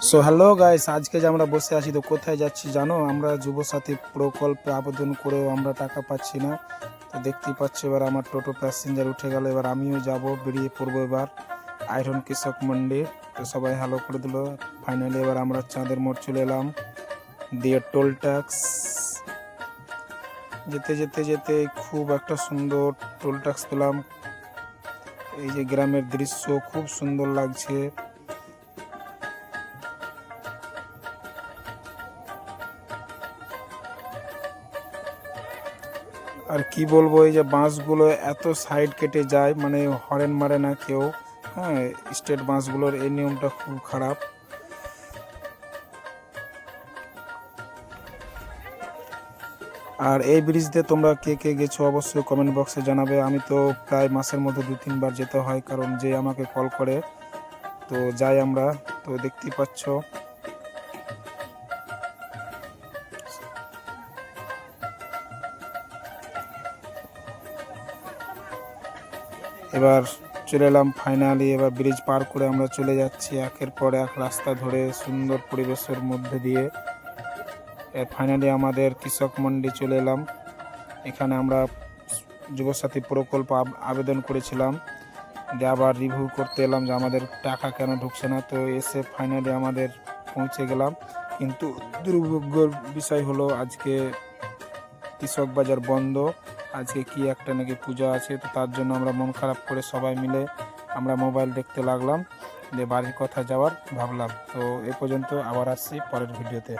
So hello guys, আজকে যে আমরা বসে আছি তো কোথায় যাচ্ছি জানো? আমরা যুবসাথী প্রকল্পে আবেদন করেও আমরা টাকা পাচ্ছি না। তো দেখতেই পাচ্ছ, এবার আমার টোটো প্যাসেঞ্জার উঠে গেল, এবার আমিও যাব, বেরিয়ে পড়বো এবার আয়রন কৃষক মন্ডি। তো সবাই হ্যালো করে দিল। ফাইনালি এবার আমরা চাঁদের মোড় চলে এলাম, দিয়ে টোল ট্যাক্স যেতে যেতে যেতে খুব একটা সুন্দর টোল ট্যাক্স পেলাম। এই যে গ্রামের দৃশ্য খুব সুন্দর লাগছে। আর কি বলবো, এই যে বাসগুলো এত সাইড কেটে যায়, মানে হরেন মারে না কেউ। হ্যাঁ, স্টেট বাসগুলোর এই নিয়মটা খুব খারাপ। আর এই ব্রিজ দিয়ে তোমরা কে কে গেছো অবশ্যই কমেন্ট বক্সে জানাবে। আমি তো প্রায় মাসের মধ্যে 2-3 বার যেতে হয়, কারণ যে আমাকে কল করে, তো যাই আমরা। তো দেখতেই পাচ্ছ এবার চলে এলাম ফাইনালি। এবার ব্রিজ পার করে আমরা চলে যাচ্ছি একের পর এক রাস্তা ধরে সুন্দর পরিবেশের মধ্যে দিয়ে। ফাইনালি আমাদের কৃষক মন্ডি চলে এলাম। এখানে আমরা যুবসাথী প্রকল্প আবেদন করেছিলাম, যে আবার রিভিউ করতে এলাম যে আমাদের টাকা কেন ঢুকছে না। তো এসে ফাইনালি আমাদের পৌঁছে গেলাম, কিন্তু দুর্ভাগ্যের বিষয় হলো আজকে কৃষক বাজার বন্ধ। আজকে কি একটা নাকি পূজা আছে, তো তার জন্য আমরা মন খারাপ করে সবাই মিলে আমরা মোবাইল দেখতে লাগলাম, যে বাড়ির কথা যাওয়ার ভাবলাম। তো এ পর্যন্ত, আবার আসছি পরের ভিডিওতে।